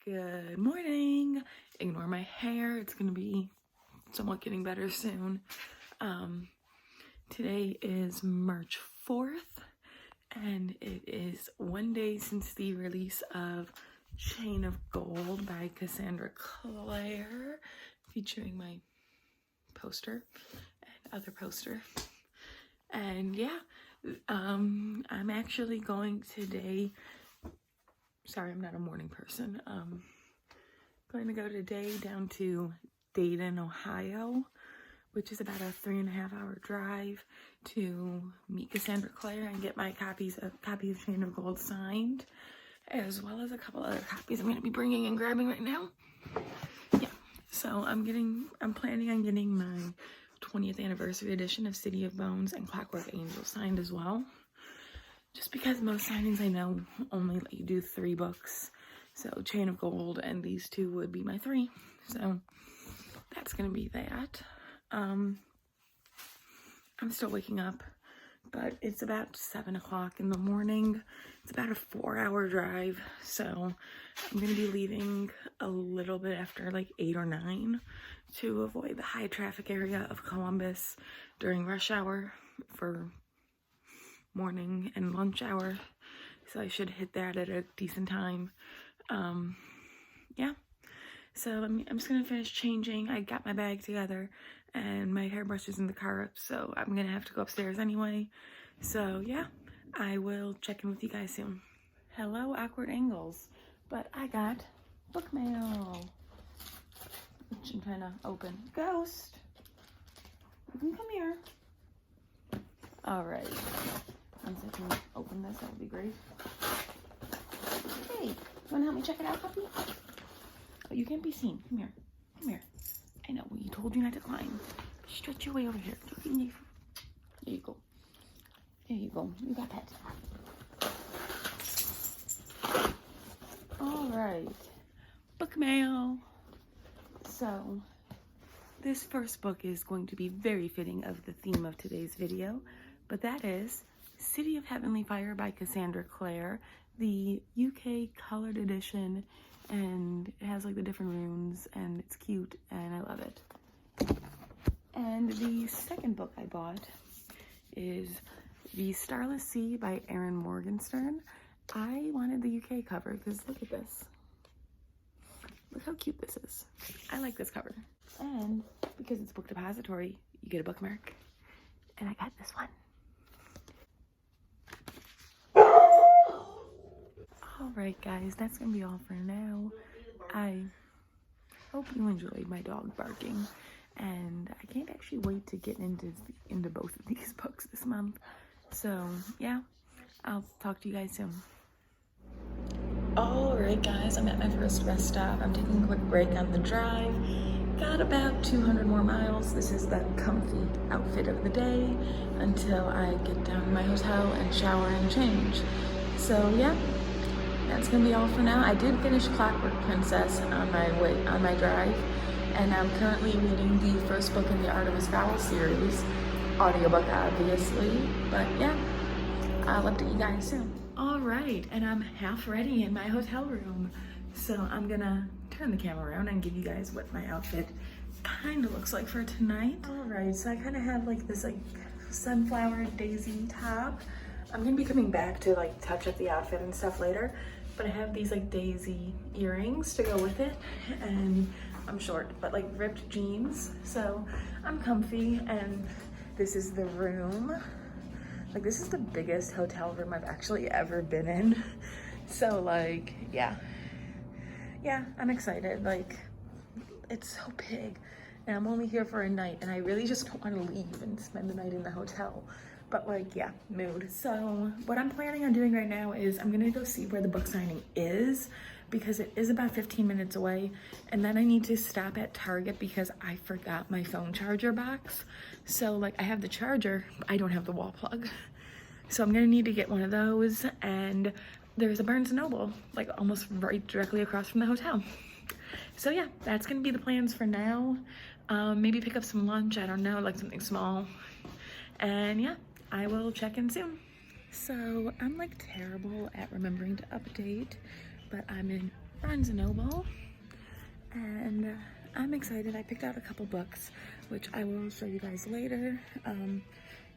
Good morning. Ignore my hair. It's going to be somewhat getting better soon. Today is March 4th, and it is one day since the release of Chain of Gold by Cassandra Clare, featuring my poster and other poster. And yeah, I'm actually going today. Sorry, I'm not a morning person. Going to go today down to Dayton, Ohio, which is about a 3.5-hour drive to meet Cassandra Clare and get my copy of Chain of Gold signed, as well as a couple other copies I'm going to be bringing and grabbing right now. Yeah, so I'm planning on getting my 20th anniversary edition of City of Bones and Clockwork Angel signed as well. Just because most signings I know only let you do 3 books. So Chain of Gold and these 2 would be my 3. So that's going to be that. I'm still waking up, but it's about 7 o'clock in the morning. It's about a 4-hour drive. So I'm going to be leaving a little bit after like 8 or 9 to avoid the high traffic area of Columbus during rush hour for morning and lunch hour, so I should hit that at a decent time. Yeah, so I'm just gonna finish changing. I got my bag together and my hairbrush is in the car, so I'm gonna have to go upstairs anyway. So yeah, I will check in with you guys soon. Hello, awkward angles, but I got book mail, which I'm trying to open. Ghost, you can come here. All right. Once I can open this, that would be great. Hey, you wanna help me check it out, puppy? Oh, you can't be seen. Come here. Come here. I know, we told you not to climb. Stretch your way over here. There you go. There you go. You got pet. All right. Book mail. So, this first book is going to be very fitting of the theme of today's video, but that is City of Heavenly Fire by Cassandra Clare, the UK colored edition, and it has like the different runes, and it's cute, and I love it. And the second book I bought is The Starless Sea by Erin Morgenstern. I wanted the UK cover because look at this. Look how cute this is. I like this cover. And because it's book depository, you get a bookmark. And I got this one. Alright guys, that's gonna be all for now. I hope you enjoyed my dog barking, and I can't actually wait to get into both of these books this month. So yeah, I'll talk to you guys soon. Alright guys, I'm at my first rest stop. I'm taking a quick break on the drive. Got about 200 more miles. This is the comfy outfit of the day until I get down to my hotel and shower and change. So yeah, that's gonna be all for now. I did finish Clockwork Princess on my drive, and I'm currently reading the first book in the Artemis Fowl series, audiobook obviously, but yeah, I'll update you guys soon. All right, and I'm half ready in my hotel room, so I'm gonna turn the camera around and give you guys what my outfit kind of looks like for tonight. All right, so I kind of have like this like sunflower daisy top. I'm gonna be coming back to like touch up the outfit and stuff later, but I have these like daisy earrings to go with it, and I'm short, but like ripped jeans, so I'm comfy. And this is the room. Like this is the biggest hotel room I've actually ever been in. So like, yeah, I'm excited. Like it's so big, and I'm only here for a night, and I really just don't want to leave and spend the night in the hotel. But like, yeah, mood. So what I'm planning on doing right now is I'm gonna go see where the book signing is, because it is about 15 minutes away. And then I need to stop at Target because I forgot my phone charger box. So like I have the charger, but I don't have the wall plug. So I'm gonna need to get one of those. And there's a Barnes & Noble, like almost right directly across from the hotel. So yeah, that's gonna be the plans for now. Maybe pick up some lunch, I don't know, like something small. And yeah, I will check in soon. So I'm like terrible at remembering to update, but I'm in Barnes & Noble, and I'm excited. I picked out a couple books, which I will show you guys later.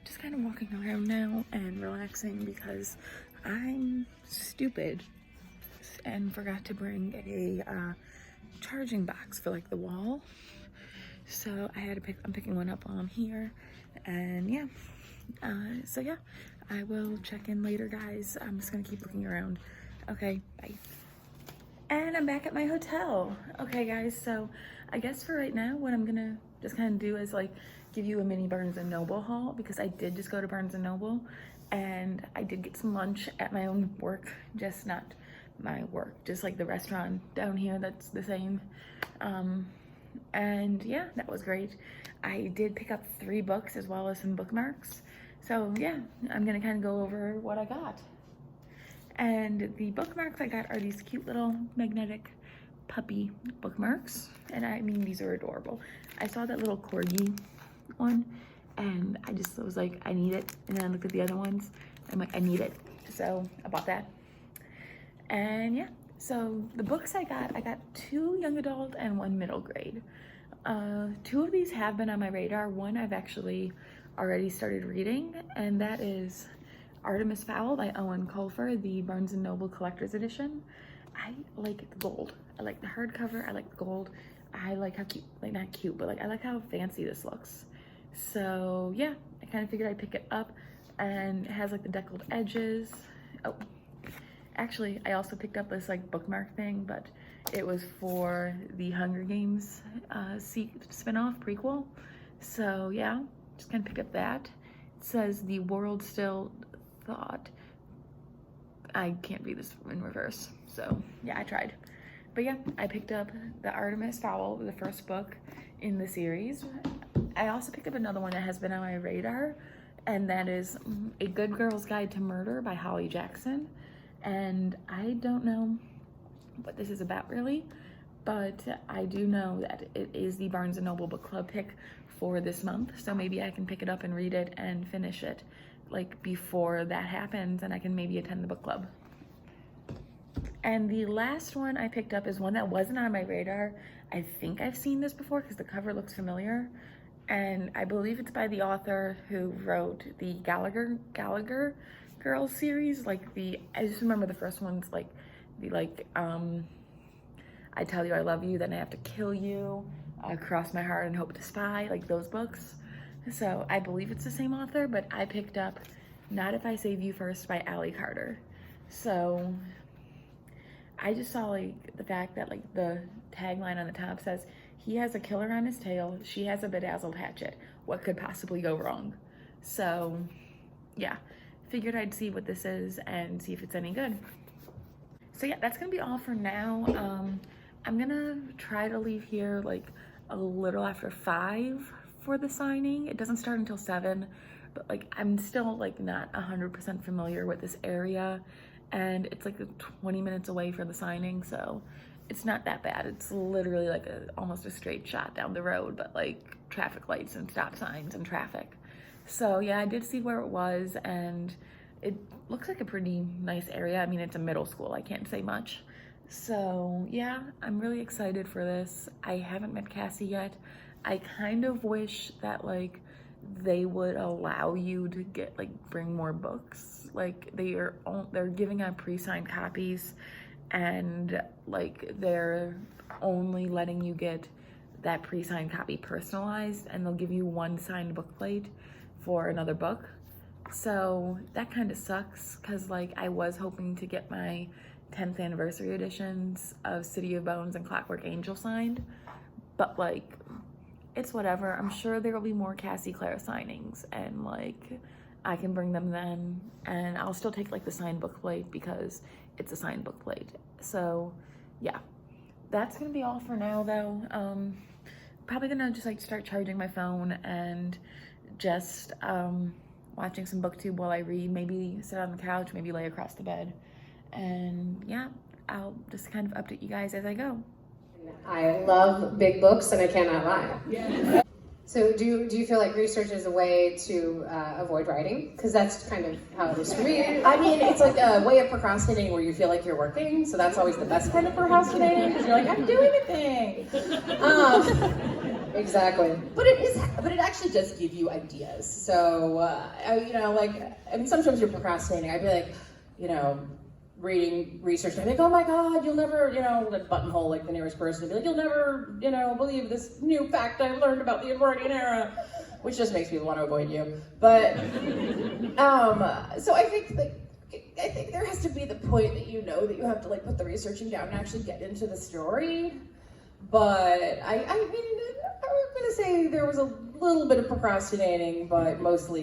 Just kind of walking around now and relaxing because I'm stupid and forgot to bring a charging box for like the wall. So I had to I'm picking one up while I'm here, and yeah. So yeah, I will check in later, guys. I'm just gonna keep looking around. Okay, bye. And I'm back at my hotel. Okay, guys, so I guess for right now, what I'm gonna just kind of do is like give you a mini Barnes & Noble haul, because I did just go to Barnes & Noble and I did get some lunch at my own work, just not my work, just like the restaurant down here that's the same. And yeah, that was great. I did pick up 3 books as well as some bookmarks. So yeah, I'm gonna kind of go over what I got. And the bookmarks I got are these cute little magnetic puppy bookmarks. And I mean, these are adorable. I saw that little corgi one and I just was like, I need it. And then I looked at the other ones. I'm like, I need it. So I bought that. And yeah, so the books I got 2 young adult and 1 middle grade. 2 of these have been on my radar. One I've actually already started reading, and that is Artemis Fowl by Eoin Colfer, the Barnes & Noble Collector's Edition. I like the gold. I like the hardcover. I like the gold. I like how cute, like not cute, but like I like how fancy this looks. So yeah, I kind of figured I'd pick it up, and it has like the deckled edges. Oh, actually, I also picked up this like bookmark thing, but it was for the Hunger Games spin-off prequel. So yeah, just kind of picked up that. It says the world still thought. I can't read this in reverse, so yeah, I tried. But yeah, I picked up the Artemis Fowl, the first book in the series. I also picked up another one that has been on my radar, and that is A Good Girl's Guide to Murder by Holly Jackson. And I don't know what this is about really, but I do know that it is the Barnes & Noble book club pick for this month, so maybe I can pick it up and read it and finish it like before that happens, and I can maybe attend the book club. And the last one I picked up is one that wasn't on my radar. I think I've seen this before because the cover looks familiar, and I believe it's by the author who wrote the Gallagher Girls series. Like I just remember the first one's like I Tell You I Love You, Then I Have to Kill You, Cross My Heart and Hope to Spy, like those books. So I believe it's the same author, but I picked up Not If I Save You First by Ally Carter. So I just saw like the fact that like the tagline on the top says, he has a killer on his tail, she has a bedazzled hatchet. What could possibly go wrong? So yeah, figured I'd see what this is and see if it's any good. So yeah, that's gonna be all for now. I'm gonna try to leave here like a little after 5 for the signing. It doesn't start until 7, but like I'm still like not 100% familiar with this area, and it's like 20 minutes away for the signing, so it's not that bad. It's literally like almost a straight shot down the road, but like traffic lights and stop signs and traffic. So yeah, I did see where it was, and it looks like a pretty nice area. I mean, it's a middle school, I can't say much. So yeah, I'm really excited for this. I haven't met Cassie yet. I kind of wish that like they would allow you to get like bring more books. Like they're giving out pre-signed copies, and like they're only letting you get that pre-signed copy personalized, and they'll give you 1 signed book plate for another book. So that kind of sucks, because like I was hoping to get my 10th anniversary editions of City of Bones and Clockwork Angel signed, but like it's whatever. I'm sure there will be more Cassie Clare signings, and like I can bring them then, and I'll still take like the signed book plate because it's a signed book plate. So yeah, that's gonna be all for now though. Probably gonna just like start charging my phone and just watching some booktube while I read, maybe sit on the couch, maybe lay across the bed. And yeah, I'll just kind of update you guys as I go. I love big books and I cannot lie. Yeah. So do you feel like research is a way to avoid writing? Because that's kind of how it is for me. I mean, it's like a way of procrastinating where you feel like you're working, so that's always the best kind of procrastinating, because you're like, I'm doing a thing. Exactly. But it actually does give you ideas. So, sometimes you're procrastinating. I'd be like, reading research, and I'd be like, oh my God, you'll never, buttonhole like the nearest person, and be like, you'll never, believe this new fact I learned about the Edwardian era, which just makes people want to avoid you. But, so I think there has to be the point that that you have to like put the researching down and actually get into the story. But I'm gonna say there was a little bit of procrastinating, but most of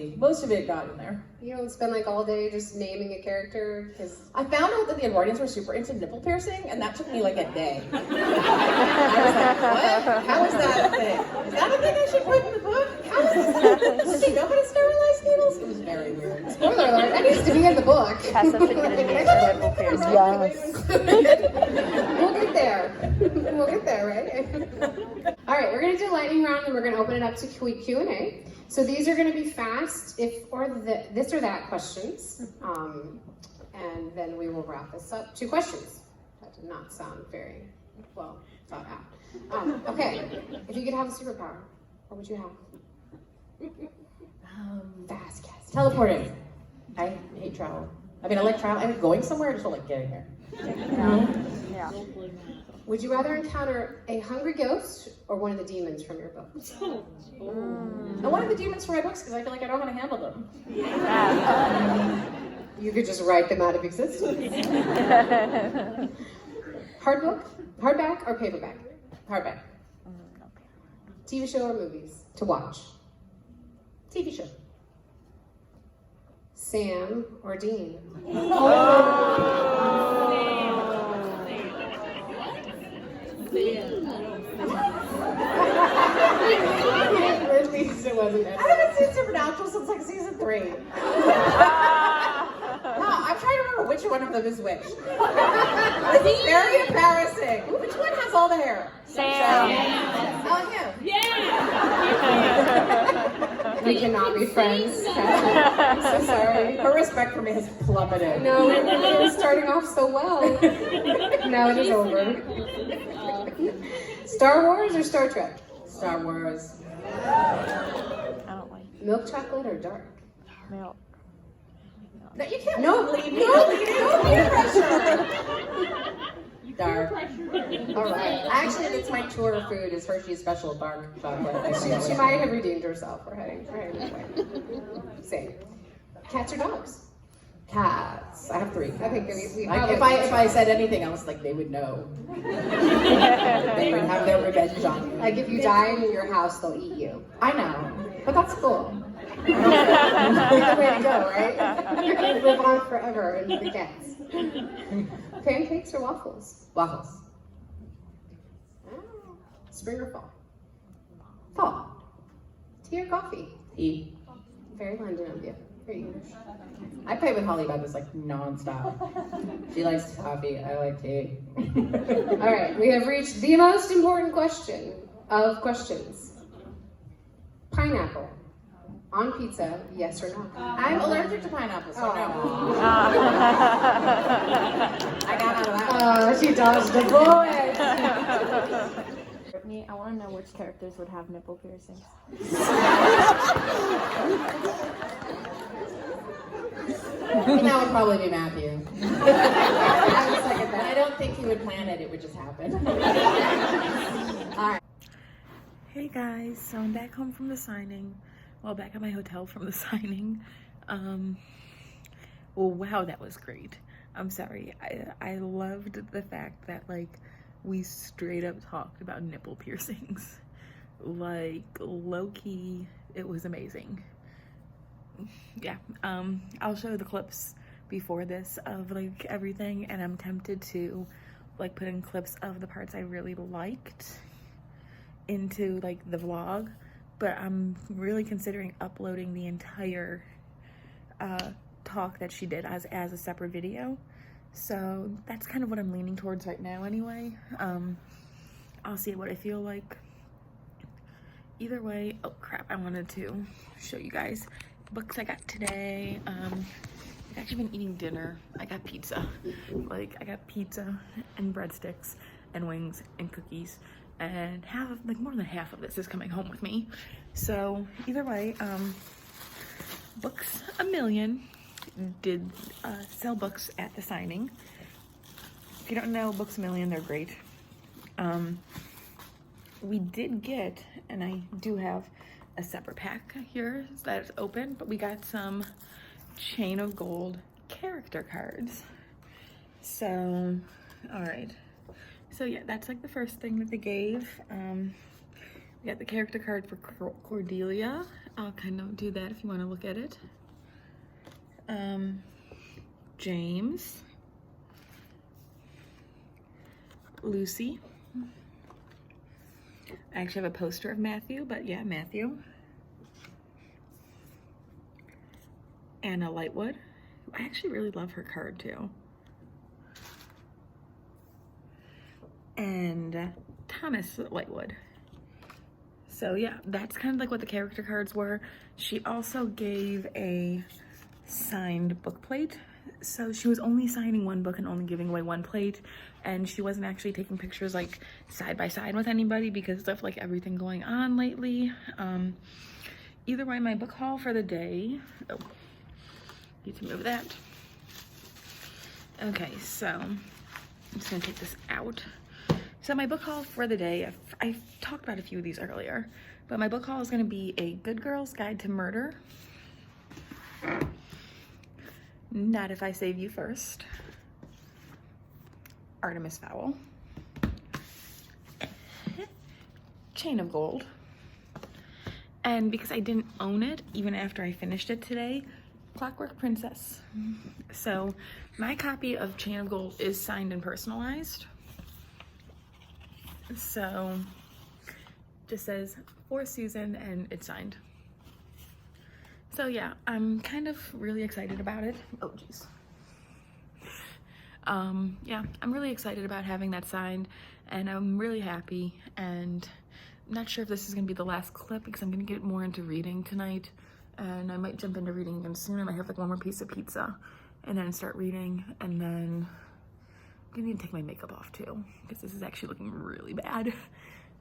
it got in there. You don't spend like all day just naming a character? Because I found out that the Edwardians were super into nipple piercing, and that took me like a day. I was like, what? How is that a thing? Is that a thing I should put in the book? How is this? Does she know how to sterilize needles? It was very weird. Spoiler alert, that needs to be in the book. Tessa should get a nipple piercing. Yes. We'll get there. We'll get there, right? All right, we're going to do a lightning round, and we're going to open it up to Q&A. So these are going to be fast, this or that questions, and then we will wrap this up. 2 questions. That did not sound very well thought out. Okay, if you could have a superpower, what would you have? Fast guess. Teleporting. I hate travel. I mean, I like travel. I like going somewhere. I just don't like getting there. Yeah. Would you rather encounter a hungry ghost or one of the demons from your book? I wanted the demons for my books because I feel like I know how to handle them. You could just write them out of existence. Hardback or paperback? Hardback. TV show or movies to watch? TV show. Sam or Dean? I haven't seen Supernatural since like season 3. No, I'm trying to remember which one of them is which. This is very embarrassing. Which one has all the hair? Sam. Oh, him. We cannot be friends. I'm so sorry. Her respect for me has plummeted. No, it was starting off so well. Now it is over. Star Wars or Star Trek? Star Wars. I don't like Milk chocolate or dark? milk. No, you can't. No, leave me. No peer pressure. Dark. All right. Actually, that's my tour food is Hershey's Special Dark Chocolate. She might have redeemed herself for heading this way. Same. Cats or dogs? Cats. I have 3 cats. I think we Like, if I said anything else, like they would know. They would have their revenge on me. Like if you die in your house, they'll eat you. I know, but that's cool. That's the way to go, right? You're gonna live on forever in the cats. Pancakes or waffles? Waffles. Spring or fall? Fall. Tea or coffee? Tea. Very London of you. Very English. I play with Holly about this like nonstop. She likes coffee. I like tea. All right, we have reached the most important question of questions. Pineapple on pizza, yes or no? I'm allergic to pineapple, so no. I got out of that. She dodged a bullet. Brittany, I want to know which characters would have nipple piercings. That would probably be Matthew. I don't think he would plan it. It would just happen. All right. Hey guys, so I'm back home from the signing. Well, back at my hotel from the signing. Well, wow, that was great. I'm sorry. I loved the fact that, like, we straight up talked about nipple piercings. Like, low-key, it was amazing. Yeah, I'll show the clips before this of, like, everything, and I'm tempted to, like, put in clips of the parts I really liked into, like, the vlog, but I'm really considering uploading the entire talk that she did as a separate video. So that's kind of what I'm leaning towards right now anyway. I'll see what I feel like. either way, oh crap, I wanted to show you guys books I got today. I've actually been eating dinner. I got pizza. Like, I got pizza and breadsticks and wings and cookies, and more than half of this is coming home with me. So either way, Books A Million did sell books at the signing. If you don't know Books A Million, they're great. We did get, and I do have a separate pack here that's open, but we got some Chain of Gold character cards. So, all right. So yeah, that's like the first thing that they gave. We got the character card for Cordelia. I'll kind of do that if you want to look at it. James. Lucy. I actually have a poster of Matthew, but yeah, Matthew. Anna Lightwood. I actually really love her card too. And Thomas Lightwood. So yeah, that's kind of like what the character cards were. She also gave a signed book plate. So she was only signing one book and only giving away one plate, and she wasn't actually taking pictures like side by side with anybody because of like everything going on lately. Either way, my book haul for the day, oh, need to move that. Okay, so I'm just gonna take this out. So my book haul for the day, I've talked about a few of these earlier, but my book haul is gonna be A Good Girl's Guide to Murder. Not If I Save You First. Artemis Fowl. Chain of Gold. And because I didn't own it, even after I finished it today, Clockwork Princess. So my copy of Chain of Gold is signed and personalized. So just says for Susan and it's signed. So yeah, I'm kind of really excited about it. Oh geez. Yeah, I'm really excited about having that signed, and I'm really happy, and I'm not sure if this is gonna be the last clip because I'm gonna get more into reading tonight, and I might jump into reading again soon. I might have like one more piece of pizza and then start reading, and then I'm gonna need to take my makeup off too because this is actually looking really bad.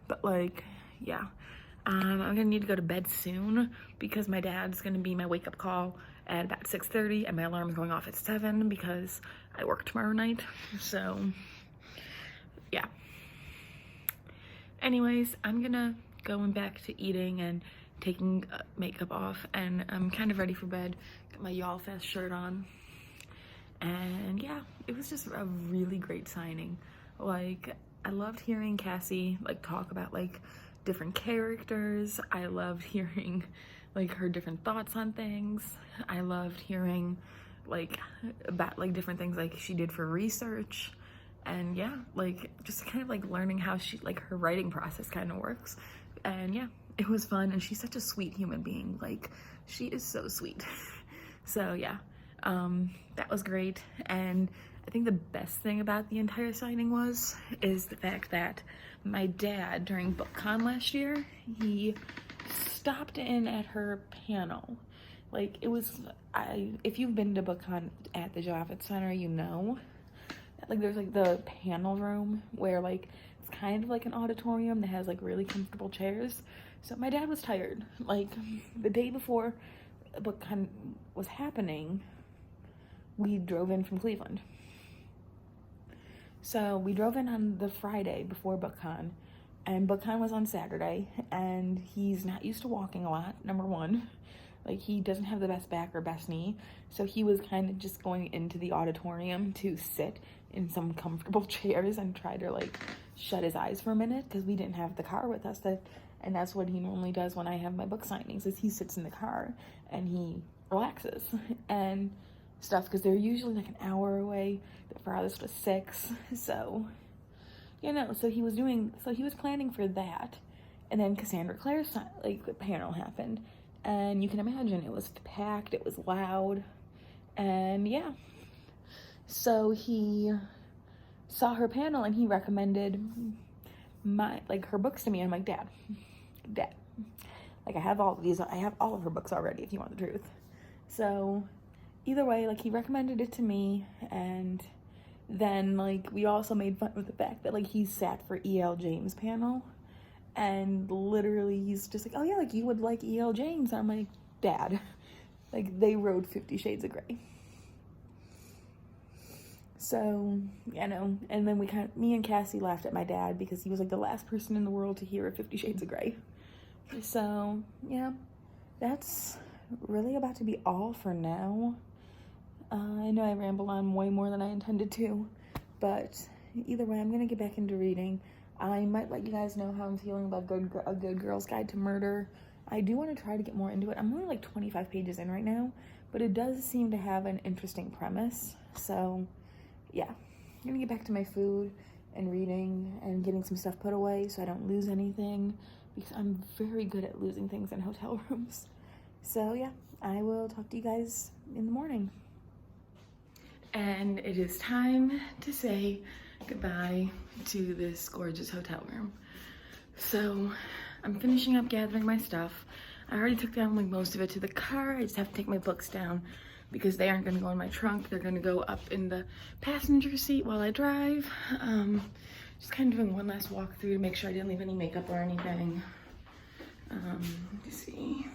But like, yeah. I'm gonna need to go to bed soon because my dad's gonna be my wake-up call at about 6:30 and my alarm is going off at 7 because I work tomorrow night. So yeah, anyways, I'm gonna going back to eating and taking makeup off, and I'm kind of ready for bed. Got my Y'all Fest shirt on, and yeah, it was just a really great signing. Like, I loved hearing Cassie like talk about like different characters. I loved hearing like her different thoughts on things. I loved hearing like about like different things like she did for research, and yeah, like just kind of like learning how she like her writing process kind of works. And yeah, it was fun, and she's such a sweet human being. Like, she is so sweet. So yeah, that was great. And I think the best thing about the entire signing is the fact that my dad, during BookCon last year, he stopped in at her panel. Like, it was, if you've been to BookCon at the Javits Center, you know, like there's like the panel room where like, it's kind of like an auditorium that has like really comfortable chairs. So my dad was tired. Like, the day before BookCon was happening, we drove in from Cleveland. So we drove in on the Friday before BookCon, and BookCon was on Saturday, and he's not used to walking a lot, number one. Like, he doesn't have the best back or best knee, so he was kind of just going into the auditorium to sit in some comfortable chairs and try to like shut his eyes for a minute, because we didn't have the car with us. And that's what he normally does when I have my book signings, is he sits in the car and he relaxes and stuff, because they're usually like an hour away. The farthest was 6, so you know, so he was planning for that. And then Cassandra Clare's like panel happened, and you can imagine it was packed, it was loud, and yeah, so he saw her panel and he recommended her books to me, and I'm like, Dad, Like, I have all of her books already, if you want the truth. So either way, like, he recommended it to me, and then, like, we also made fun of the fact that, like, he sat for E.L. James panel, and literally he's just like, oh yeah, like, you would like E.L. James. I'm like, Dad, like, they wrote 50 Shades of Grey. So, you know, and then me and Cassie laughed at my dad because he was like the last person in the world to hear of 50 Shades of Grey. So, yeah, that's really about to be all for now. I know I ramble on way more than I intended to, but either way, I'm going to get back into reading. I might let you guys know how I'm feeling about A Good Girl's Guide to Murder. I do want to try to get more into it. I'm only like 25 pages in right now, but it does seem to have an interesting premise. So, yeah, I'm going to get back to my food and reading and getting some stuff put away so I don't lose anything, because I'm very good at losing things in hotel rooms. So, yeah, I will talk to you guys in the morning. And it is time to say goodbye to this gorgeous hotel room. So I'm finishing up gathering my stuff. I already took down like most of it to the car. I just have to take my books down because they aren't gonna go in my trunk. They're gonna go up in the passenger seat while I drive. Just kind of doing one last walkthrough to make sure I didn't leave any makeup or anything. Let's see.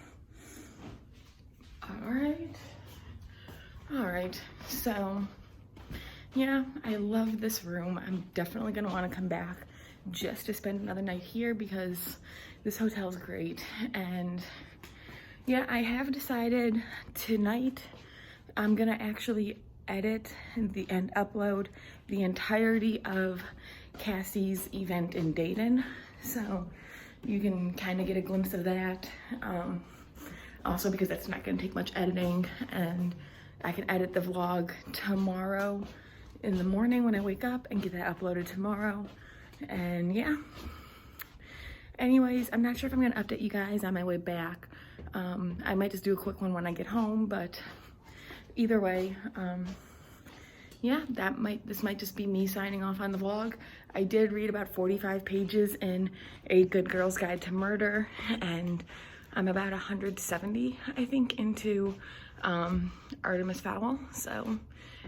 All right, so yeah, I love this room. I'm definitely gonna wanna come back just to spend another night here because this hotel's great. And yeah, I have decided tonight I'm gonna actually edit and upload the entirety of Cassie's event in Dayton. So you can kind of get a glimpse of that. Also because that's not gonna take much editing, and I can edit the vlog tomorrow in the morning when I wake up and get that uploaded tomorrow. And yeah, anyways, I'm not sure if I'm gonna update you guys on my way back. I might just do a quick one when I get home, but either way, yeah, this might just be me signing off on the vlog. I did read about 45 pages in A Good Girl's Guide to Murder, and I'm about 170, I think, into Artemis Fowl. So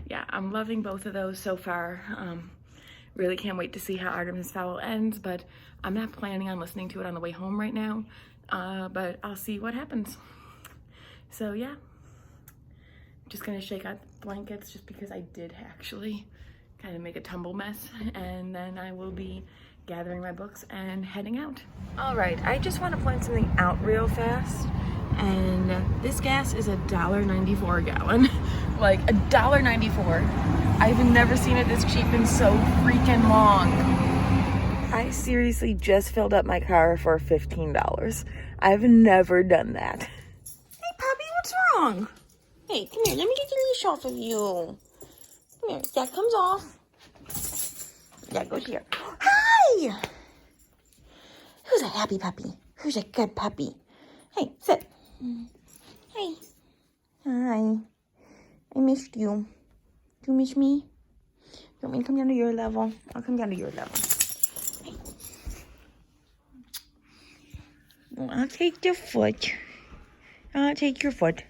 yeah, I'm loving both of those so far. Really can't wait to see how Artemis Fowl ends, but I'm not planning on listening to it on the way home right now, but I'll see what happens. So yeah, just gonna shake out the blankets just because I did actually kind of make a tumble mess, and then I will be gathering my books and heading out. All right, I just want to point something out real fast, and this gas is $1.94 a gallon. Like $1.94. I've never seen it this cheap in so freaking long. I seriously just filled up my car for $15. I've never done that. Hey puppy, what's wrong? Hey, come here, let me get the leash off of you. Come here, that comes off. That goes here. Hi! Who's a happy puppy? Who's a good puppy? Hey, sit. Hey. Hi. I missed you. Do you miss me? You want me to come down to your level? I'll come down to your level. Hey. I'll take your foot. I'll take your foot.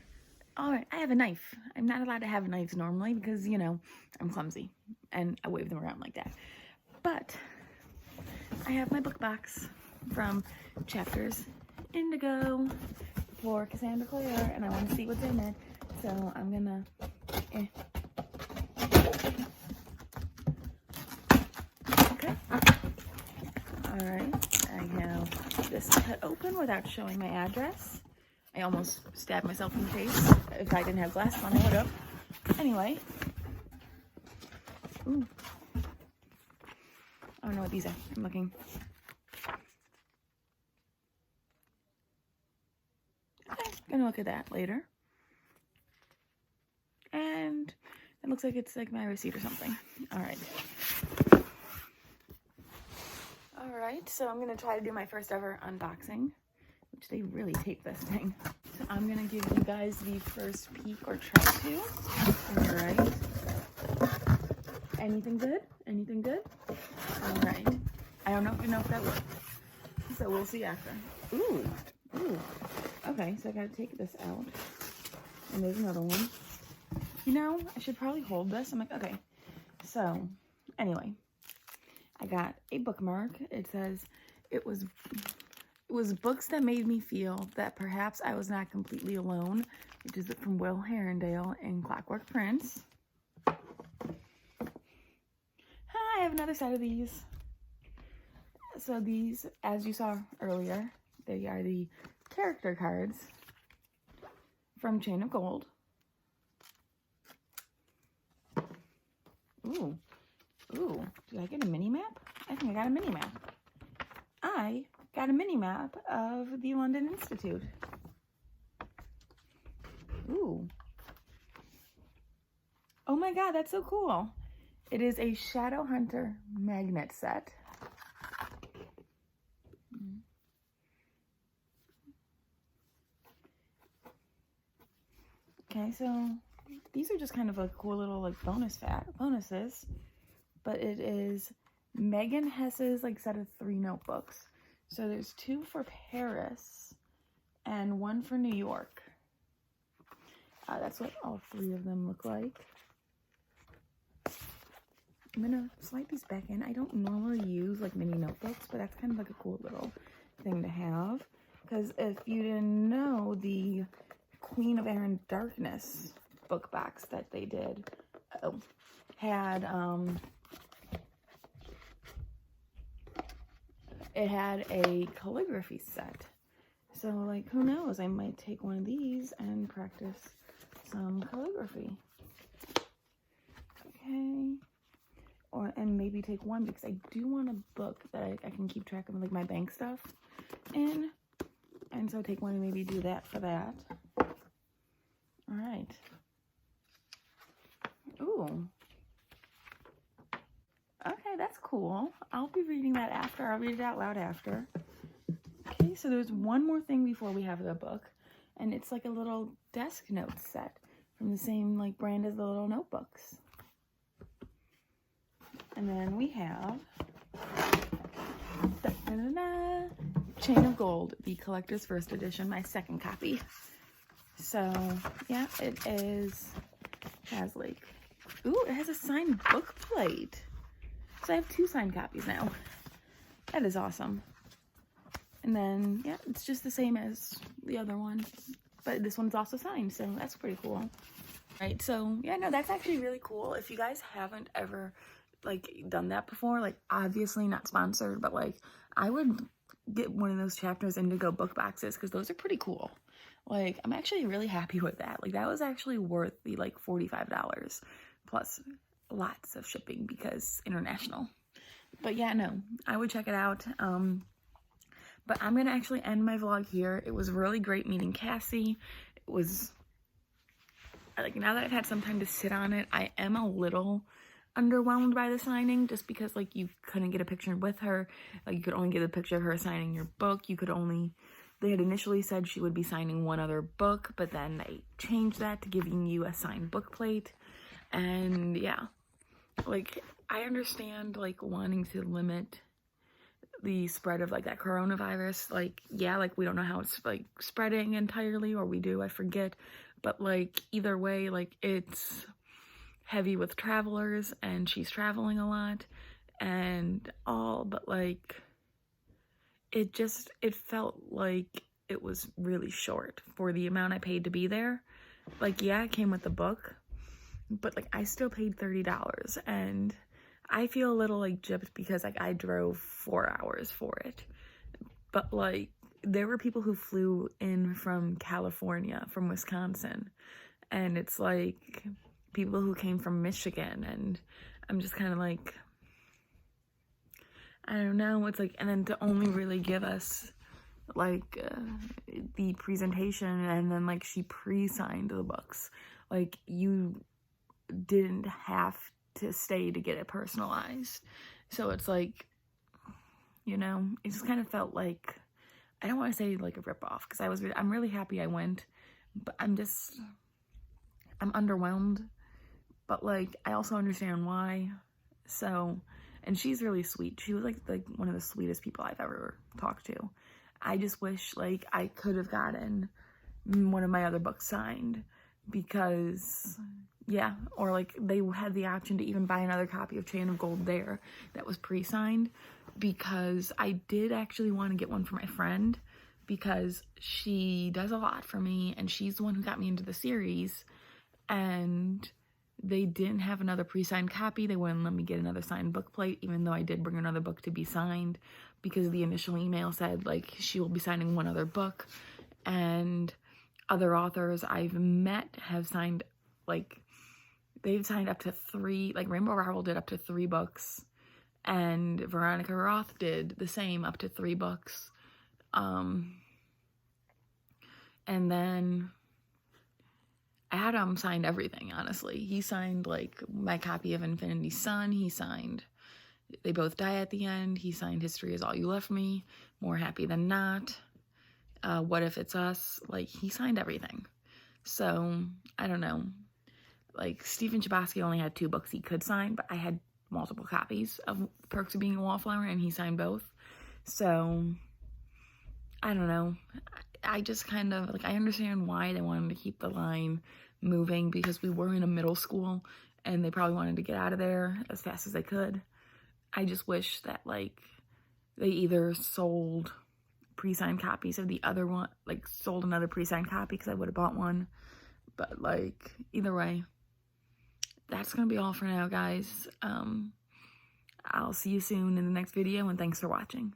All right, I have a knife. I'm not allowed to have knives normally because, you know, I'm clumsy and I wave them around like that. But I have my book box from Chapters Indigo for Cassandra Clare, and I want to see what's in it. So I'm gonna. Okay. All right. I have this cut open without showing my address. I almost stabbed myself in the face. If I didn't have glasses on, I would have. Anyway. Ooh. I don't know what these are. I'm looking. Okay, gonna look at that later. And it looks like it's like my receipt or something. All right. All right, so I'm gonna try to do my first ever unboxing, which they really tape this thing. So I'm gonna give you guys the first peek, or try to. All right. Anything good? Anything good? All right. I don't know if that works. So we'll see after. Ooh, Ooh. Okay, so I gotta take this out. And there's another one. You know, I should probably hold this. I'm like, okay. So, anyway, I got a bookmark. It says, it was books that made me feel that perhaps I was not completely alone, which is from Will Herondale and Clockwork Prince. I have another set of these. So these, as you saw earlier, they are the character cards from Chain of Gold. Ooh, did I get a mini map? I think I got a mini map. I got a mini map of the London Institute. Ooh. Oh my god, that's so cool. It is a Shadowhunter magnet set. Okay, so these are just kind of like cool little like bonuses, but it is Megan Hess's like set of 3 notebooks. So there's 2 for Paris and 1 for New York. That's what all 3 of them look like. I'm gonna slide these back in. I don't normally use like mini notebooks, but that's kind of like a cool little thing to have. Because if you didn't know, the Queen of Air and Darkness book box that they did had it had a calligraphy set. So like, who knows, I might take one of these and practice some calligraphy. Okay. And maybe take one, because I do want a book that I can keep track of like my bank stuff in. And so take one and maybe do that for that. All right. Ooh. Okay, that's cool. I'll be reading that after. I'll read it out loud after. Okay, so there's one more thing before we have the book. And it's like a little desk note set from the same like brand as the little notebooks. And then we have Chain of Gold, the collector's first edition, my second copy. So yeah, it has like, ooh, it has a signed book plate. So I have 2 signed copies now. That is awesome. And then yeah, it's just the same as the other one, but this one's also signed, so that's pretty cool. Right, so yeah, no, that's actually really cool. If you guys haven't ever like done that before, like obviously not sponsored, but like I would get one of those Chapters Indigo book boxes, because those are pretty cool. Like I'm actually really happy with that. Like that was actually worth the like $45 plus lots of shipping because international. But yeah, no, I would check it out. But I'm gonna actually end my vlog here. It was really great meeting Cassie. It was like, now that I've had some time to sit on it, I am a little underwhelmed by the signing, just because like you couldn't get a picture with her. Like you could only get a picture of her signing your book. They had initially said she would be signing one other book, but then they changed that to giving you a signed book plate. And yeah, like I understand like wanting to limit the spread of like that coronavirus. Like yeah, like we don't know how it's like spreading entirely, or we do, I forget, but like either way, like it's heavy with travelers and she's traveling a lot and all, but like it felt like it was really short for the amount I paid to be there. Like yeah, it came with the book, but like I still paid $30, and I feel a little like gypped because like I drove 4 hours for it. But like there were people who flew in from California, from Wisconsin, and it's like people who came from Michigan, and I'm just kind of like, I don't know, it's like, and then to only really give us like the presentation, and then like she pre-signed the books. Like you didn't have to stay to get it personalized. So it's like, you know, it just kind of felt like, I don't want to say like a ripoff, because I'm really happy I went, but I'm underwhelmed. But like I also understand why. So, and she's really sweet. She was like one of the sweetest people I've ever talked to. I just wish like I could have gotten one of my other books signed, because yeah, or like they had the option to even buy another copy of Chain of Gold there that was pre-signed, because I did actually want to get one for my friend, because she does a lot for me and she's the one who got me into the series, and they didn't have another pre-signed copy. They wouldn't let me get another signed book plate, even though I did bring another book to be signed, because the initial email said like she will be signing one other book, and other authors I've met have signed, like they've signed up to 3, like Rainbow Rowell did up to 3 books, and Veronica Roth did the same, up to 3 books. And then Adam signed everything, honestly. He signed like my copy of Infinity Sun, he signed They Both Die at the End, he signed History Is All You Left Me, More Happy Than Not, What If It's Us, like he signed everything. So I don't know, like Stephen Chbosky only had 2 books he could sign, but I had multiple copies of Perks of Being a Wallflower and he signed both. So I don't know, I just kind of like, I understand why they wanted to keep the line moving, because we were in a middle school and they probably wanted to get out of there as fast as they could. I just wish that like they either sold pre-signed copies of the other one, like sold another pre-signed copy, because I would have bought one. But like either way, that's gonna be all for now, guys. I'll see you soon in the next video, and thanks for watching.